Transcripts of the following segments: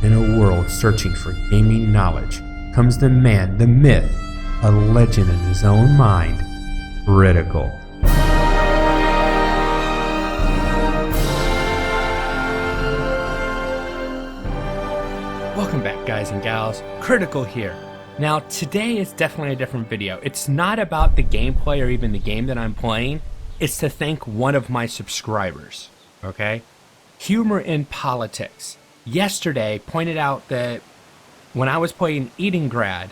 In a world searching for gaming knowledge comes the man, the myth, a legend in his own mind, Critical. Welcome back, guys and gals. Critical here. Now, today is definitely a different video. It's not about the gameplay or even the game that I'm playing. It's to thank one of my subscribers, okay? Humor in Politics. Yesterday pointed out that when I was playing Edengrad,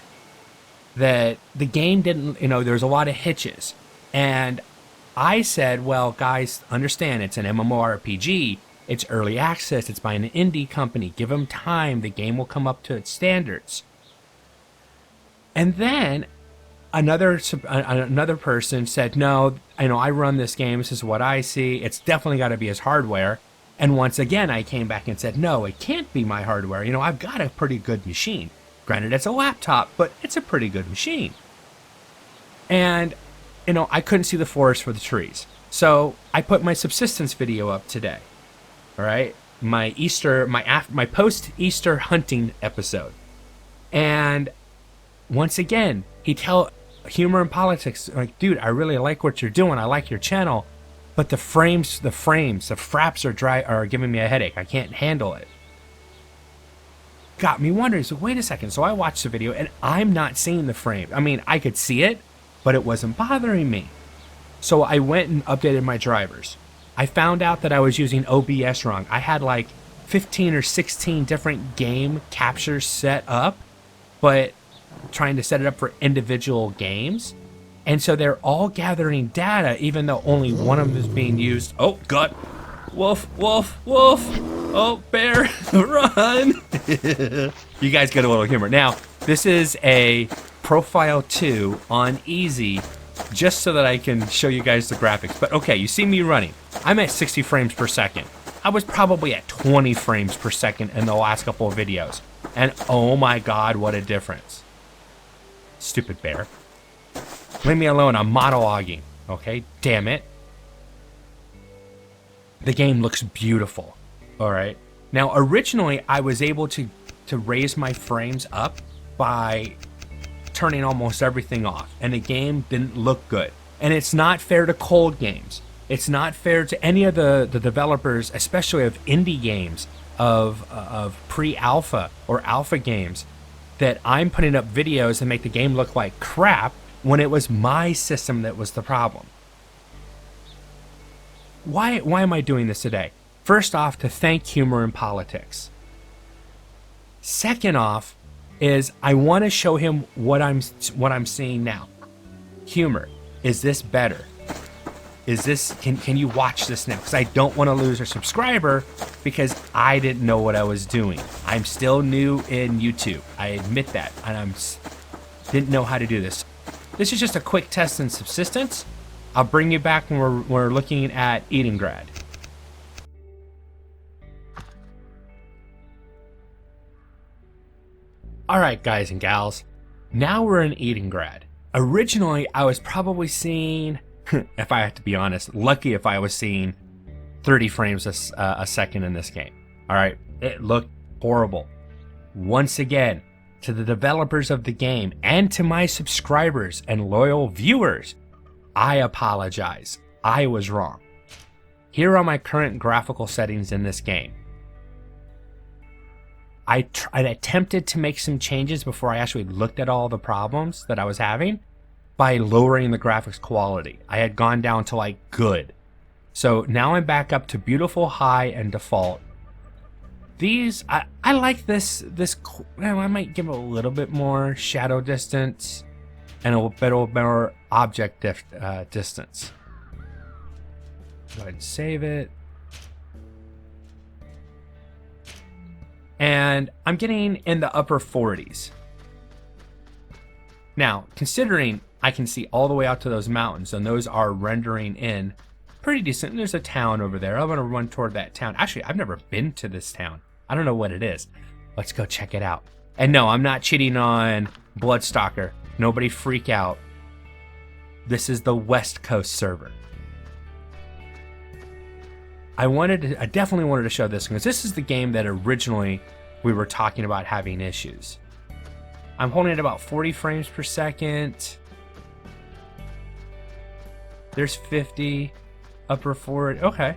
that the game didn't, there's a lot of hitches. And I said, well, guys, understand it's an MMORPG. It's early access. It's by an indie company. Give them time. The game will come up to its standards. And then another person said, no, I run this game. This is what I see. It's definitely got to be his hardware. And once again, I came back and said, no, it can't be my hardware. I've got a pretty good machine. Granted, it's a laptop, but it's a pretty good machine. And, I couldn't see the forest for the trees. So I put my subsistence video up today. All right. My post-Easter hunting episode. And once again, Humor in Politics, like, dude, I really like what you're doing. I like your channel. But the fraps are giving me a headache. I can't handle it. Got me wondering, so wait a second. So I watched the video and I'm not seeing the frame. I mean, I could see it, but it wasn't bothering me. So I went and updated my drivers. I found out that I was using OBS wrong. I had like 15 or 16 different game captures set up, but trying to set it up for individual games. And so they're all gathering data, even though only one of them is being used. Oh, gut. Wolf, wolf, wolf. Oh, bear, run. You guys get a little humor. Now, this is a Profile 2 on easy, just so that I can show you guys the graphics. But okay, you see me running. I'm at 60 frames per second. I was probably at 20 frames per second in the last couple of videos. And oh my God, what a difference. Stupid bear. Leave me alone, I'm monologuing, okay? Damn it. The game looks beautiful, all right? Now, originally, I was able to raise my frames up by turning almost everything off, and the game didn't look good. And it's not fair to cold games. It's not fair to any of the developers, especially of indie games, of pre-alpha or alpha games, that I'm putting up videos and make the game look like crap, when it was my system that was the problem. Why am I doing this today? First off, to thank Humor in Politics. Second off, is I want to show him what I'm seeing now. Humor, is this better? Is this can you watch this now? Because I don't want to lose a subscriber because I didn't know what I was doing. I'm still new in YouTube. I admit that, and didn't know how to do this. This is just a quick test in subsistence. I'll bring you back when we're looking at Edengrad. All right, guys and gals. Now we're in Edengrad. Originally, I was probably seeing, if I have to be honest, lucky if I was seeing 30 frames a second in this game. All right, it looked horrible. Once again, to the developers of the game and to my subscribers and loyal viewers, I apologize. I was wrong. Here are my current graphical settings in this game. I attempted to make some changes before I actually looked at all the problems that I was having by lowering the graphics quality. I had gone down to like good. So now I'm back up to beautiful, high, and default. These, I like this, well, I might give it a little bit more shadow distance and a bit more object distance. Go ahead and save it. And I'm getting in the upper 40s. Now, considering I can see all the way out to those mountains, and those are rendering in pretty decent. There's a town over there. I'm going to run toward that town. Actually, I've never been to this town. I don't know what it is. Let's go check it out. And no, I'm not cheating on Bloodstalker. Nobody freak out. This is the West Coast server. I definitely wanted to show this because this is the game that originally we were talking about having issues. I'm holding at about 40 frames per second. There's 50, upper forward, okay.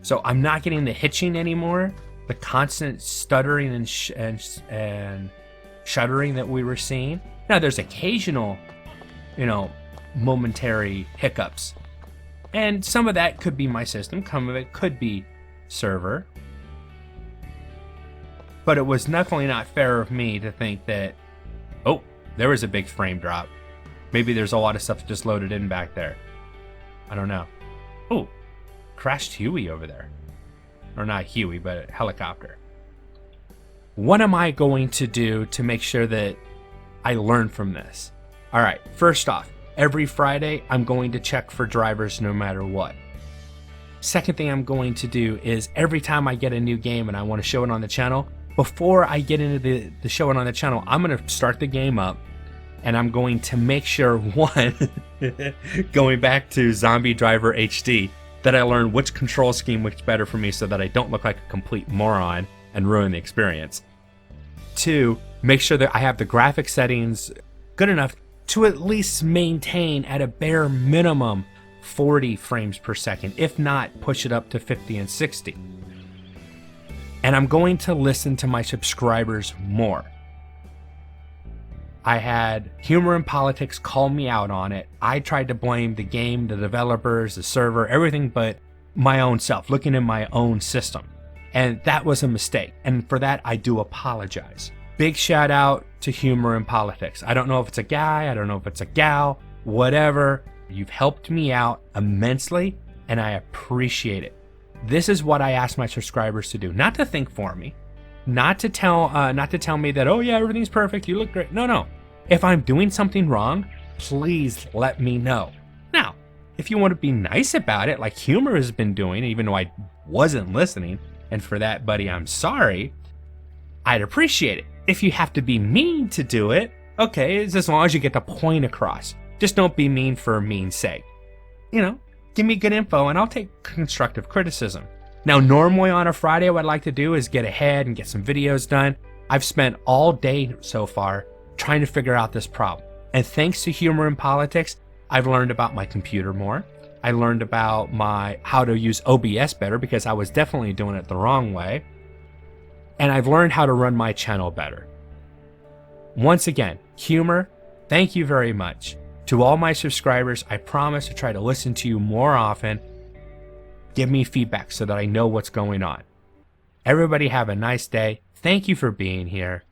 So I'm not getting the hitching anymore, the constant stuttering and shuddering that we were seeing. Now there's occasional, momentary hiccups. And some of that could be my system, some of it could be server. But it was definitely not fair of me to think that, oh, there was a big frame drop. Maybe there's a lot of stuff just loaded in back there. I don't know. Oh, crashed Huey over there. Or not Huey, but a helicopter. What am I going to do to make sure that I learn from this? All right, first off, every Friday, I'm going to check for drivers no matter what. Second thing I'm going to do is every time I get a new game and I want to show it on the channel, before I get into the show it on the channel, I'm going to start the game up and I'm going to make sure, one, going back to Zombie Driver HD, that I learn which control scheme works better for me so that I don't look like a complete moron and ruin the experience. Two, make sure that I have the graphic settings good enough to at least maintain at a bare minimum 40 frames per second, if not push it up to 50 and 60. And I'm going to listen to my subscribers more. I had Humor and Politics call me out on it. I tried to blame the game, the developers, the server, everything but my own self, looking in my own system. And that was a mistake. And for that, I do apologize. Big shout out to Humor and Politics. I don't know if it's a guy, I don't know if it's a gal, whatever. You've helped me out immensely, and I appreciate it. This is what I ask my subscribers to do, not to think for me, not to tell me that, oh yeah, everything's perfect, you look great. No. If I'm doing something wrong, please let me know. Now, if you want to be nice about it, like Humor has been doing, even though I wasn't listening, and for that, buddy, I'm sorry, I'd appreciate it. If you have to be mean to do it, okay, it's as long as you get the point across. Just don't be mean for mean's sake. Give me good info and I'll take constructive criticism. Now, normally on a Friday, what I'd like to do is get ahead and get some videos done. I've spent all day so far trying to figure out this problem. And thanks to Humor and Politics, I've learned about my computer more. I learned about how to use OBS better because I was definitely doing it the wrong way. And I've learned how to run my channel better. Once again, Humor, thank you very much. To all my subscribers, I promise to try to listen to you more often. Give me feedback so that I know what's going on. Everybody have a nice day. Thank you for being here.